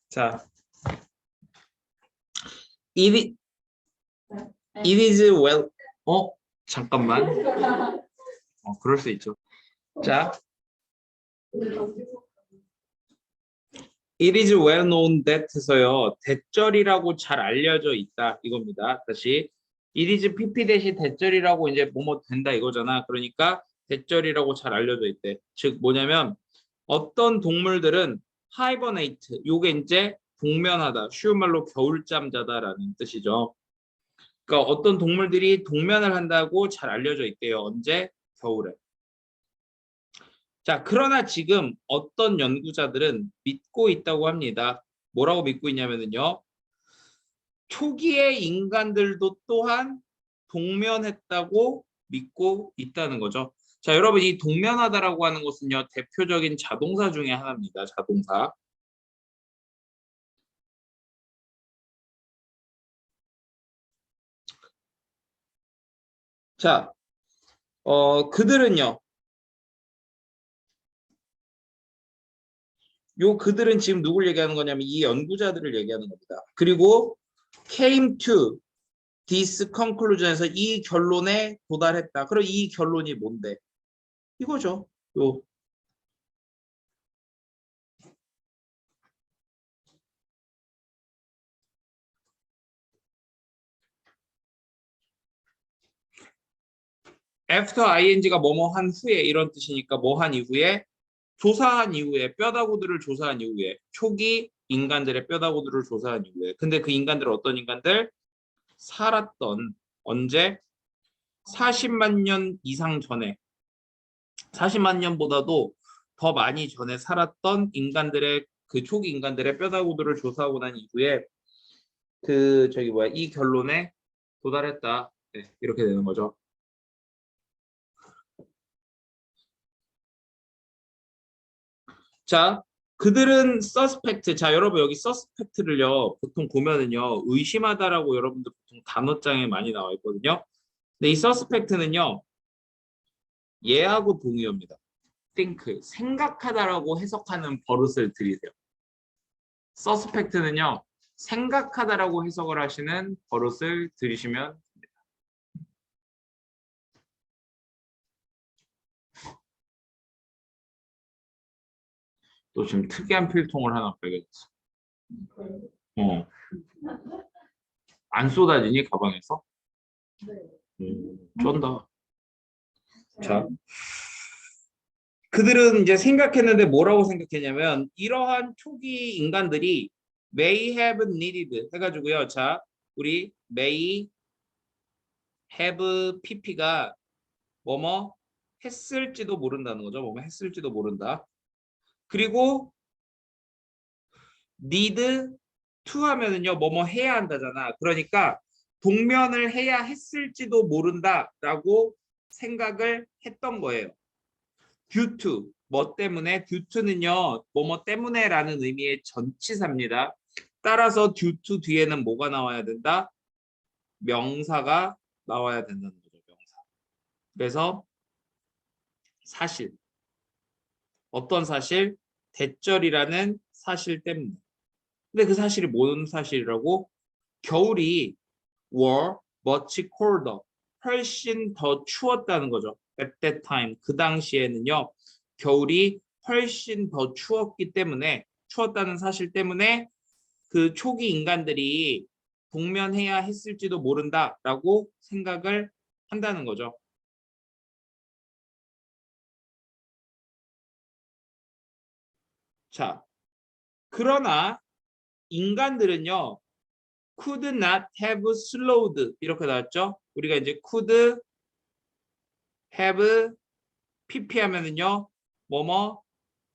자, it, it is well. 잠깐만. 그럴 수 있죠. 자, it is well known that에서요. 대절이라고 잘 알려져 있다 이겁니다. 다시 it is pp 대신 대절이라고 이제 뭐뭐 된다 이거잖아. 그러니까 대절이라고 잘 알려져 있대. 즉 뭐냐면 어떤 동물들은 hibernate, 요게 이제 동면하다, 쉬운 말로 겨울잠 자다라는 뜻이죠. 그러니까 어떤 동물들이 동면을 한다고 잘 알려져 있대요. 언제? 겨울에. 자, 그러나 지금 어떤 연구자들은 믿고 있다고 합니다. 뭐라고 믿고 있냐면요. 초기의 인간들도 또한 동면했다고 믿고 있다는 거죠. 자, 여러분 이 동면하다라고 하는 것은요. 대표적인 자동사 중에 하나입니다. 자동사. 자, 그들은요. 그들은 지금 누굴 얘기하는 거냐면 이 연구자들을 얘기하는 겁니다. 그리고 came to this conclusion에서 이 결론에 도달했다. 그럼 이 결론이 뭔데? 이거죠. 요. after ing가 뭐뭐 한 후에 이런 뜻이니까 뭐 한 이후에 조사한 이후에 뼈다구들을 조사한 이후에 초기 인간들의 뼈다구들을 조사한 이후에 근데 그 인간들은 어떤 인간들? 살았던 언제? 40만 년 이상 전에 40만 년보다도 더 많이 전에 살았던 인간들의 그 초기 인간들의 뼈다구들을 조사하고 난 이후에 이 결론에 도달했다. 네, 이렇게 되는 거죠. 자, 그들은 suspect. 자, 여러분 여기 suspect를요 보통 보면은요 의심하다라고 여러분들 보통 단어장에 많이 나와 있거든요. 근데 이 suspect는요 예하고 동의어입니다. think 생각하다라고 해석하는 버릇을 들이세요. suspect는요 생각하다라고 해석을 하시는 버릇을 들이시면 됩니다. 또 지금 특이한 필통을 하나 발견했어. 안 쏟아지니 가방에서? 쩐다. 자, 그들은 이제 생각했는데 뭐라고 생각했냐면 이러한 초기 인간들이 may have needed 해가지고요. 자, 우리 may have pp가 뭐뭐 했을지도 모른다는 거죠. 뭐뭐 했을지도 모른다. 그리고 need to 하면은요. 뭐뭐 해야 한다잖아. 그러니까 동면을 해야 했을지도 모른다라고 생각을 했던 거예요. due to 뭐 때문에 due to는요 뭐뭐 때문에라는 의미의 전치사입니다. 따라서 due to 뒤에는 뭐가 나와야 된다? 명사가 나와야 된다는 거죠. 명사. 그래서 사실 어떤 사실? 대절이라는 사실 때문에. 근데 그 사실이 뭔 사실이라고? 겨울이 were much colder 훨씬 더 추웠다는 거죠. At that time 그 당시에는요 겨울이 훨씬 더 추웠기 때문에 추웠다는 사실 때문에 그 초기 인간들이 동면해야 했을지도 모른다라고 생각을 한다는 거죠. 자, 그러나 인간들은요 could not have slowed 이렇게 나왔죠. 우리가 이제 could have pp 하면은요 뭐뭐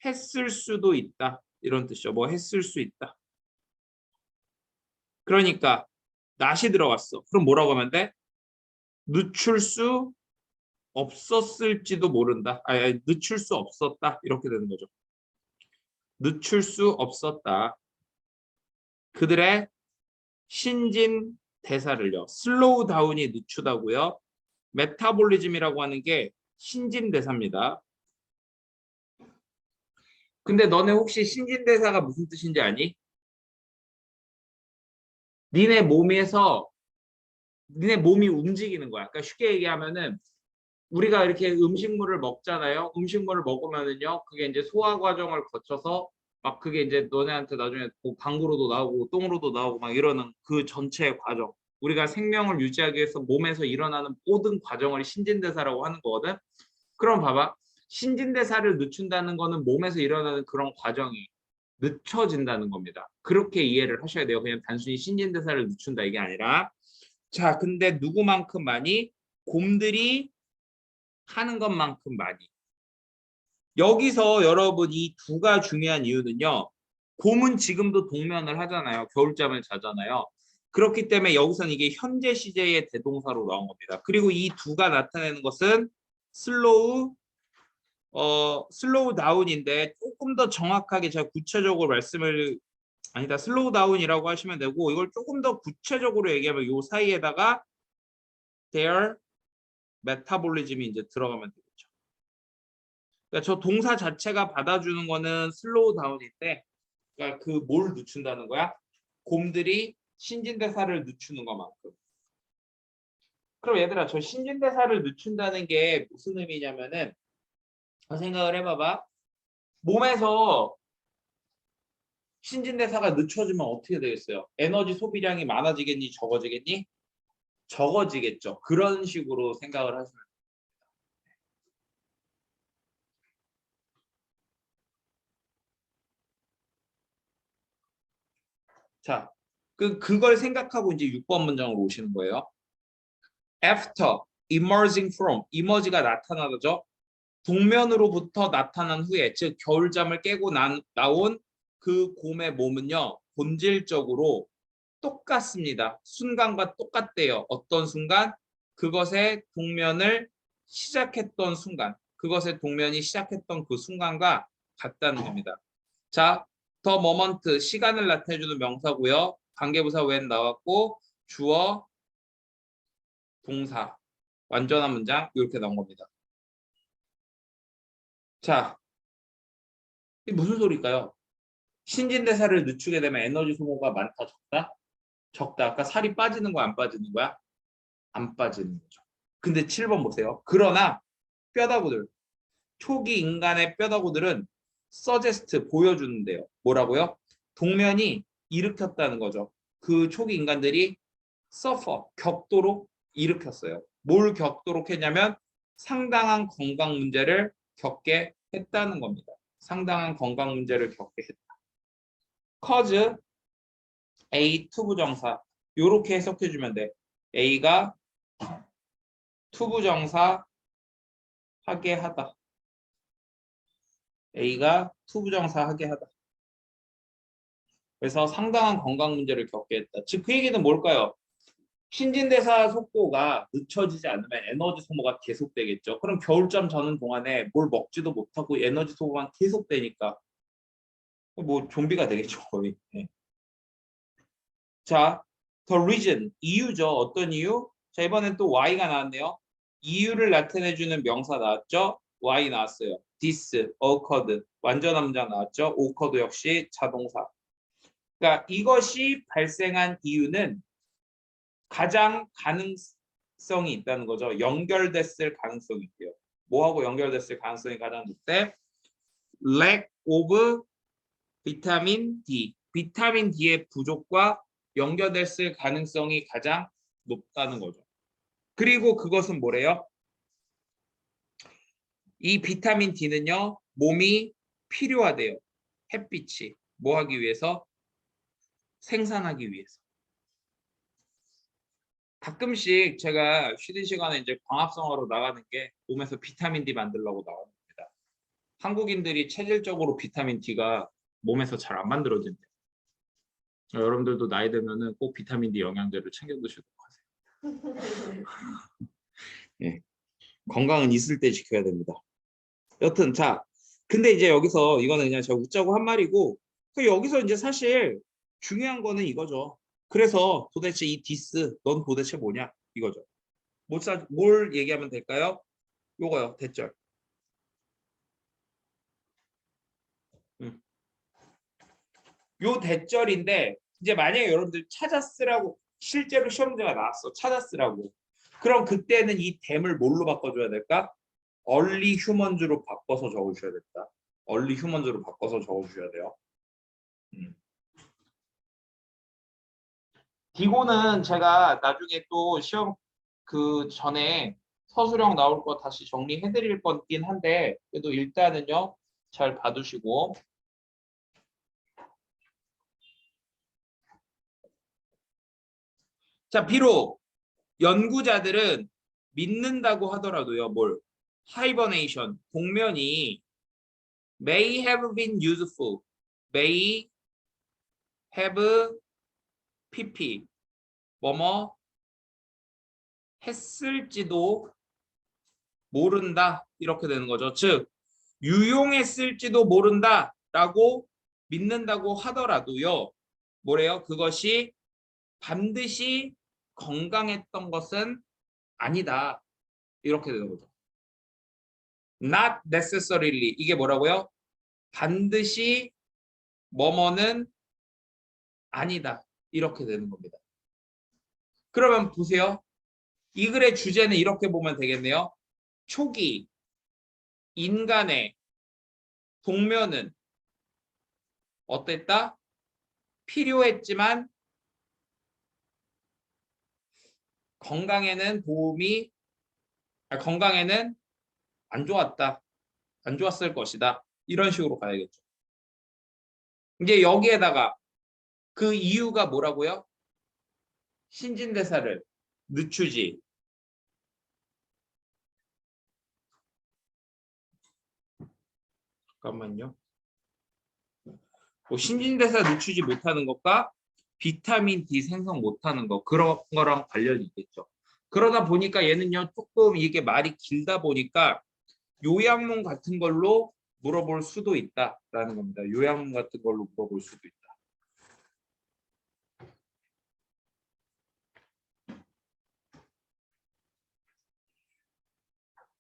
했을 수도 있다 이런 뜻이죠. 뭐 했을 수 있다. 그러니까 not이 들어갔어. 그럼 뭐라고 하면 돼? 늦출 수 없었을지도 모른다. 아니, 늦출 수 없었다 이렇게 되는 거죠. 늦출 수 없었다. 그들의 신진 대사를요. 슬로우 다운이 늦추다고요. 메타볼리즘이라고 하는 게 신진 대사입니다. 근데 너네 혹시 신진 대사가 무슨 뜻인지 아니? 니네 몸에서 니네 몸이 움직이는 거야. 그러니까 쉽게 얘기하면은 우리가 이렇게 음식물을 먹잖아요. 음식물을 먹으면은요, 그게 이제 소화 과정을 거쳐서 막 그게 이제 너네한테 나중에 뭐 방구로도 나오고 똥으로도 나오고 막 이러는 그 전체 과정. 우리가 생명을 유지하기 위해서 몸에서 일어나는 모든 과정을 신진대사라고 하는 거거든. 그럼 봐봐. 신진대사를 늦춘다는 거는 몸에서 일어나는 그런 과정이 늦춰진다는 겁니다. 그렇게 이해를 하셔야 돼요. 그냥 단순히 신진대사를 늦춘다 이게 아니라. 자, 근데 누구만큼 많이? 곰들이 하는 것만큼 많이. 여기서 여러분 이 두가 중요한 이유는요. 곰은 지금도 동면을 하잖아요. 겨울잠을 자잖아요. 그렇기 때문에 여기서는 이게 현재 시제의 대동사로 나온 겁니다. 그리고 이 두가 나타내는 것은 슬로우 다운인데 조금 더 정확하게 제가 구체적으로 말씀을 아니다. 슬로우 다운이라고 하시면 되고 이걸 조금 더 구체적으로 얘기하면 요 사이에다가 their metabolism이 이제 들어가면 되겠죠. 그러니까 저 동사 자체가 받아주는 거는 슬로우 다운인데 그러니까 그 뭘 늦춘다는 거야? 곰들이 신진대사를 늦추는 것만큼. 그럼 얘들아 저 신진대사를 늦춘다는 게 무슨 의미냐면은 생각을 해봐봐. 몸에서 신진대사가 늦춰지면 어떻게 되겠어요? 에너지 소비량이 많아지겠니? 적어지겠니? 적어지겠죠. 그런 식으로 생각을 하시면 돼요. 자, 그걸 생각하고 이제 6번 문장으로 오시는 거예요. After emerging from, emerge가 나타나죠. 동면으로부터 나타난 후에, 즉 겨울잠을 깨고 나온 그 곰의 몸은요, 본질적으로 똑같습니다. 순간과 똑같대요. 어떤 순간? 그것의 동면을 시작했던 순간, 그것의 동면이 시작했던 그 순간과 같다는 겁니다. 자, 더 모먼트 시간을 나타내주는 명사고요. 관계부사 when 나왔고 주어, 동사, 완전한 문장 이렇게 나온 겁니다. 자, 이게 무슨 소리일까요? 신진대사를 늦추게 되면 에너지 소모가 많다, 적다? 적다. 아까 살이 빠지는 거야, 안 빠지는 거야? 안 빠지는 거죠. 근데 7번 보세요. 그러나 뼈다구들, 초기 인간의 뼈다구들은 서제스트 보여주는데요. 뭐라고요? 동면이 일으켰다는 거죠. 그 초기 인간들이 서퍼 격도록 일으켰어요. 뭘 격도록 했냐면 상당한 건강 문제를 겪게 했다는 겁니다. 상당한 건강 문제를 겪게 했다. cause A 투부정사 이렇게 해석해 주면 돼. A가 투부정사 하게 하다. A가 투부정사 하게 하다. 그래서 상당한 건강 문제를 겪게 했다. 즉 그 얘기는 뭘까요? 신진대사 속도가 늦춰지지 않으면 에너지 소모가 계속되겠죠. 그럼 겨울잠 자는 동안에 뭘 먹지도 못하고 에너지 소모만 계속되니까 뭐 좀비가 되겠죠 거의. 네. 자, the reason 이유죠. 어떤 이유? 자 이번엔 또 y가 나왔네요. 이유를 나타내주는 명사 나왔죠. y 나왔어요. this, occurred 완전한 문장 나왔죠. occurred 역시 자동사. 그러니까 이것이 발생한 이유는 가장 가능성이 있다는 거죠. 연결됐을 가능성이 있대요. 뭐하고 연결됐을 가능성이 가장 높대? lack of 비타민 D. 비타민 D의 부족과 연결됐을 가능성이 가장 높다는 거죠. 그리고 그것은 뭐래요? 이 비타민 D는요. 몸이 필요하대요. 햇빛이. 뭐 하기 위해서? 생산하기 위해서. 가끔씩 제가 쉬는 시간에 이제 광합성화로 나가는 게 몸에서 비타민 D 만들려고 나오는 겁니다. 한국인들이 체질적으로 비타민 D가 몸에서 잘 안 만들어진대요. 여러분들도 나이 들면은 꼭 비타민 D 영양제를 챙겨 드시도록 하세요. 예. 건강은 있을 때 지켜야 됩니다. 여튼 자, 근데 이제 여기서 이거는 그냥 제가 웃자고 한 말이고 여기서 이제 사실 중요한 거는 이거죠. 그래서 도대체 이 디스 넌 도대체 뭐냐 이거죠. 뭘 얘기하면 될까요? 요거요. 대절. 요 대절인데 이제 만약에 여러분들 찾아쓰라고 실제로 시험 문제가 나왔어. 찾아쓰라고. 그럼 그때는 이 댐을 뭘로 바꿔줘야 될까? early humans로 바꿔서 적어주셔야 됩니다. early humans로 바꿔서 적어주셔야 돼요. 디고는 제가 나중에 또 시험 그 전에 서술형 나올 거 다시 정리해 드릴 거긴 한데 그래도 일단은요 잘 봐두시고 자 비록 연구자들은 믿는다고 하더라도요 뭘 하이버네이션 동면이 may have been useful may have pp 뭐뭐 했을지도 모른다 이렇게 되는 거죠. 즉 유용했을지도 모른다라고 믿는다고 하더라도요. 뭐래요? 그것이 반드시 건강했던 것은 아니다. 이렇게 되는 거죠. Not necessarily. 이게 뭐라고요? 반드시 뭐뭐는 아니다. 이렇게 되는 겁니다. 그러면 보세요. 이 글의 주제는 이렇게 보면 되겠네요. 초기 인간의 동면은 어땠다? 필요했지만 건강에는 건강에는 안 좋았다. 안 좋았을 것이다. 이런 식으로 가야겠죠. 이제 여기에다가 그 이유가 뭐라고요? 신진대사를 늦추지. 잠깐만요. 뭐 신진대사 늦추지 못하는 것과 비타민 D 생성 못하는 거 그런 거랑 관련이 있겠죠. 그러다 보니까 얘는요 조금 이게 말이 길다 보니까 요약문 같은 걸로 물어볼 수도 있다라는 겁니다. 요약문 같은 걸로 물어볼 수도 있다.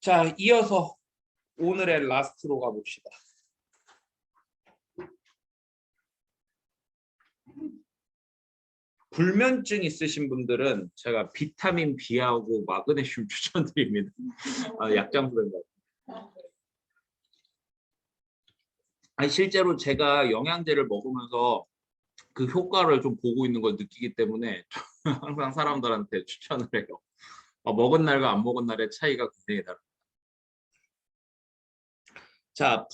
자, 이어서 오늘의 라스트로 가봅시다. 불면증 있으신 분들은 제가 비타민 B하고 마그네슘 추천드립니다. 약장수된 것 같아요. 아니 실제로 제가 영양제를 먹으면서 그 효과를 좀 보고 있는 걸 느끼기 때문에 항상 사람들한테 추천을 해요. 먹은 날과 안 먹은 날의 차이가 굉장히 다릅니다. 자,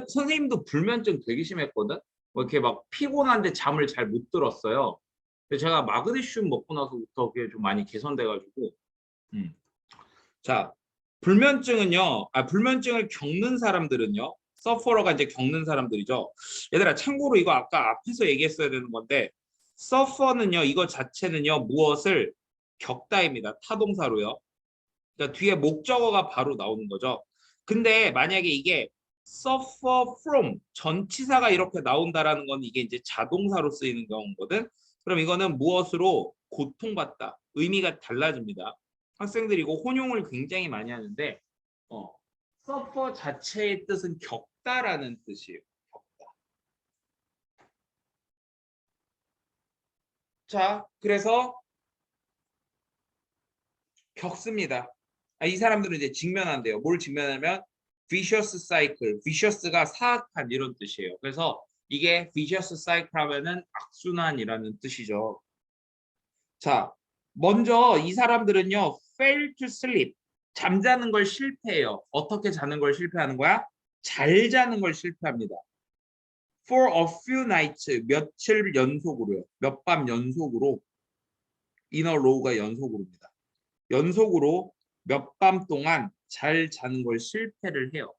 선생님도 불면증 되게 심했거든? 뭐 이렇게 막 피곤한데 잠을 잘 못 들었어요. 근데 제가 마그네슘 먹고 나서부터 그게 좀 많이 개선돼가지고. 자, 불면증을 겪는 사람들은요. 서퍼러가 이제 겪는 사람들이죠. 얘들아, 참고로 이거 아까 앞에서 얘기했어야 되는 건데, 서퍼는요, 이거 자체는요, 무엇을 겪다입니다. 타동사로요. 그러니까 뒤에 목적어가 바로 나오는 거죠. 근데 만약에 이게 suffer from 전치사가 이렇게 나온다라는 건 이게 이제 자동사로 쓰이는 경우거든. 그럼 이거는 무엇으로 고통받다 의미가 달라집니다. 학생들이 이거 혼용을 굉장히 많이 하는데 suffer 자체의 뜻은 겪다라는 뜻이에요. 겪다. 자, 그래서 겪습니다. 이 사람들은 이제 직면한대요. 뭘 직면하면 vicious cycle, vicious가 사악한 이런 뜻이에요. 그래서 이게 vicious cycle 하면은 악순환이라는 뜻이죠. 자, 먼저 이 사람들은요, fail to sleep, 잠자는 걸 실패해요. 어떻게 자는 걸 실패하는 거야? 잘 자는 걸 실패합니다. For a few nights, 며칠 연속으로요. 몇 밤 연속으로, in a row가 연속으로입니다. 연속으로 몇 밤 동안 잘 자는 걸 실패를 해요.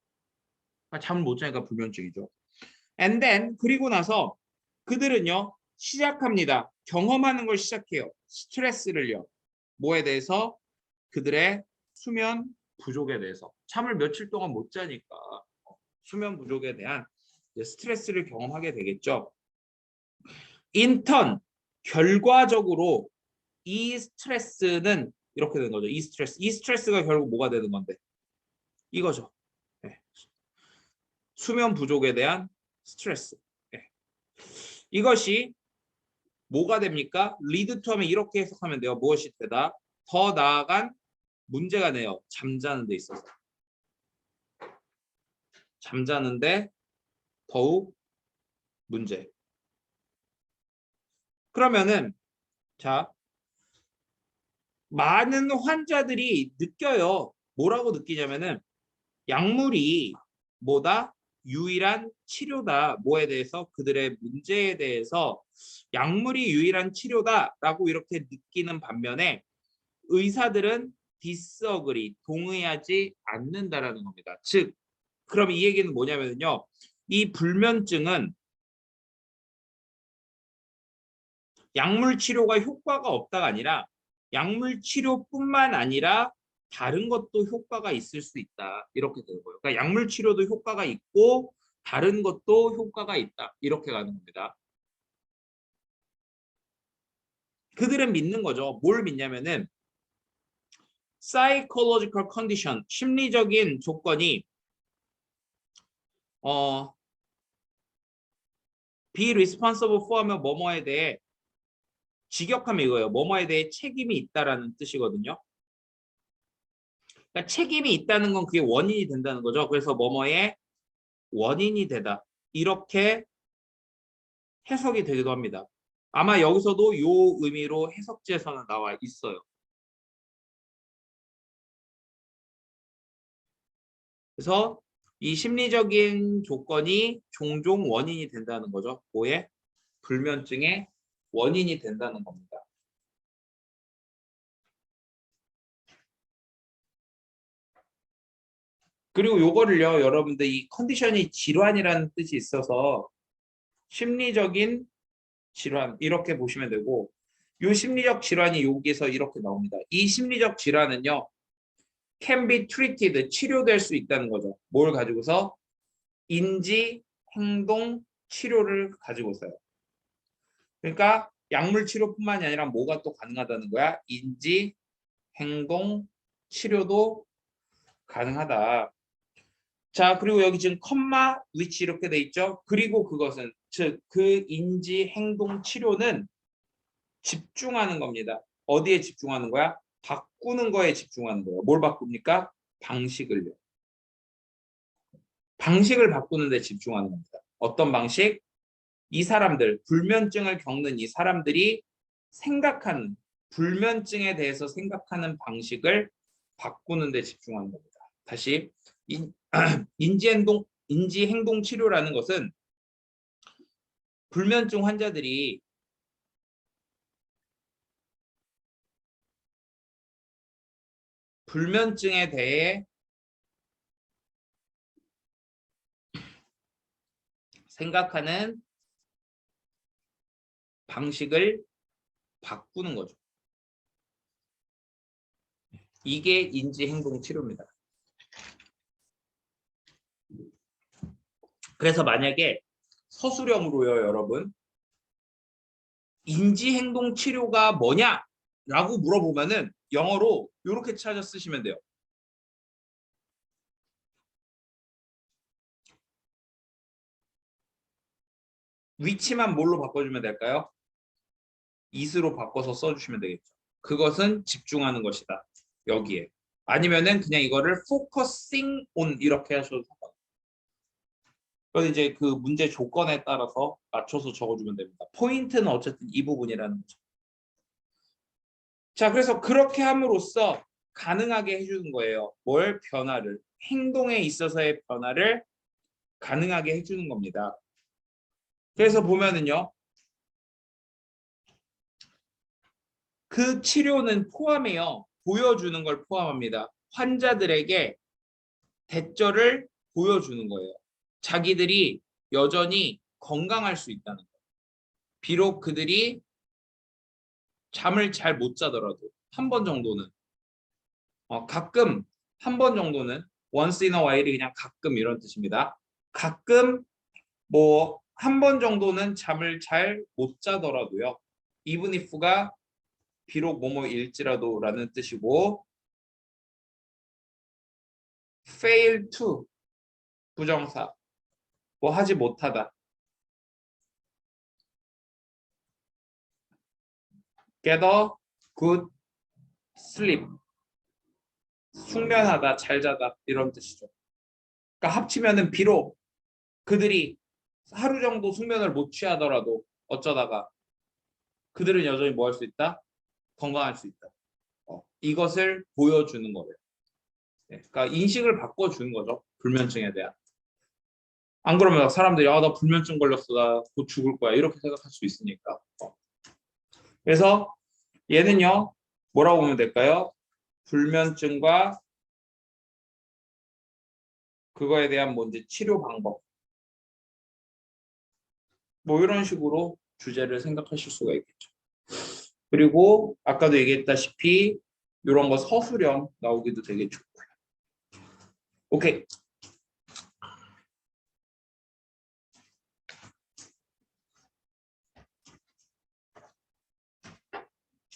잠을 못 자니까 불면증이죠. And then 그리고 나서 그들은요 시작합니다. 경험하는 걸 시작해요. 스트레스를요. 뭐에 대해서? 그들의 수면 부족에 대해서. 잠을 며칠 동안 못 자니까 수면 부족에 대한 스트레스를 경험하게 되겠죠. 인턴 결과적으로 이 스트레스는 이렇게 되는 거죠. 이 스트레스가 결국 뭐가 되는 건데? 이거죠. 네. 수면 부족에 대한 스트레스. 네. 이것이 뭐가 됩니까? lead to 하면 이렇게 해석하면 돼요. 무엇이 되다? 더 나아간 문제가 돼요. 잠자는 데 있어서. 잠자는데 더욱 문제. 그러면은 자, 많은 환자들이 느껴요. 뭐라고 느끼냐면은 약물이 뭐다? 유일한 치료다. 뭐에 대해서? 그들의 문제에 대해서 약물이 유일한 치료다라고 이렇게 느끼는 반면에 의사들은 disagree, 동의하지 않는다라는 겁니다. 즉, 그럼 이 얘기는 뭐냐면요. 이 불면증은 약물 치료가 효과가 없다가 아니라 약물 치료뿐만 아니라 다른 것도 효과가 있을 수 있다. 이렇게 되는 거예요. 그러니까 약물 치료도 효과가 있고 다른 것도 효과가 있다. 이렇게 가는 겁니다. 그들은 믿는 거죠. 뭘 믿냐면은 psychological condition, 심리적인 조건이 be responsible for 하면 뭐뭐에 대해 직역하면 이거예요. 뭐뭐에 대해 책임이 있다라는 뜻이거든요. 그러니까 책임이 있다는 건 그게 원인이 된다는 거죠. 그래서 뭐뭐의 원인이 되다. 이렇게 해석이 되기도 합니다. 아마 여기서도 요 의미로 해석지에서는 나와 있어요. 그래서 이 심리적인 조건이 종종 원인이 된다는 거죠. 뭐의? 불면증의 원인이 된다는 겁니다. 그리고 요거를요, 여러분들 이 컨디션이 질환이라는 뜻이 있어서 심리적인 질환 이렇게 보시면 되고 요 심리적 질환이 여기서 이렇게 나옵니다. 이 심리적 질환은요, can be treated, 치료될 수 있다는 거죠. 뭘 가지고서? 인지, 행동, 치료를 가지고서요. 그러니까 약물 치료뿐만이 아니라 뭐가 또 가능하다는 거야? 인지, 행동, 치료도 가능하다. 자, 그리고 여기 지금 컴마, which 이렇게 돼 있죠. 그리고 그것은 즉 그 인지, 행동, 치료는 집중하는 겁니다. 어디에 집중하는 거야? 바꾸는 거에 집중하는 거예요. 뭘 바꿉니까? 방식을요. 방식을 바꾸는 데 집중하는 겁니다. 어떤 방식? 이 사람들, 불면증을 겪는 이 사람들이 생각하는, 불면증에 대해서 생각하는 방식을 바꾸는 데 집중하는 겁니다. 다시, 인지행동 치료라는 것은 불면증 환자들이 불면증에 대해 생각하는 방식을 바꾸는 거죠. 이게 인지행동 치료입니다. 그래서 만약에 서술형으로요, 여러분. 인지행동 치료가 뭐냐? 라고 물어보면은 영어로 이렇게 찾아 쓰시면 돼요. 위치만 뭘로 바꿔주면 될까요? is로 바꿔서 써주시면 되겠죠. 그것은 집중하는 것이다. 여기에. 아니면은 그냥 이거를 focusing on 이렇게 하셔도 상관없어요. 그래서 이제 그 문제 조건에 따라서 맞춰서 적어주면 됩니다. 포인트는 어쨌든 이 부분이라는 거죠. 자, 그래서 그렇게 함으로써 가능하게 해주는 거예요. 뭘? 변화를. 행동에 있어서의 변화를 가능하게 해주는 겁니다. 그래서 보면은요. 그 치료는 포함해요. 보여주는 걸 포함합니다. 환자들에게 대처를 보여주는 거예요. 자기들이 여전히 건강할 수 있다는 거예요. 비록 그들이 잠을 잘 못 자더라도 한 번 정도는 가끔 한 번 정도는 once in a while이 그냥 가끔 이런 뜻입니다. 가끔 뭐 한 번 정도는 잠을 잘 못 자더라도요. even if가 비록 뭐뭐일지라도라는 뜻이고 fail to 부정사 뭐 하지 못하다 get a good sleep. 숙면하다, 잘 자다 이런 뜻이죠. 그러니까 합치면은 비록 그들이 하루 정도 숙면을 못 취하더라도 어쩌다가 그들은 여전히 뭐 할 수 있다? 건강할 수 있다. 이것을 보여주는 거예요. 네, 그러니까 인식을 바꿔주는 거죠. 불면증에 대한. 안 그러면 사람들이 나 불면증 걸렸어. 나 곧 죽을 거야. 이렇게 생각할 수 있으니까. 그래서 얘는요. 뭐라고 보면 될까요? 불면증과 그거에 대한 뭐 이제 치료 방법. 뭐 이런 식으로 주제를 생각하실 수가 있겠죠. 그리고 아까도 얘기했다시피 이런 거 서술형 나오기도 되게 좋고요. 오케이.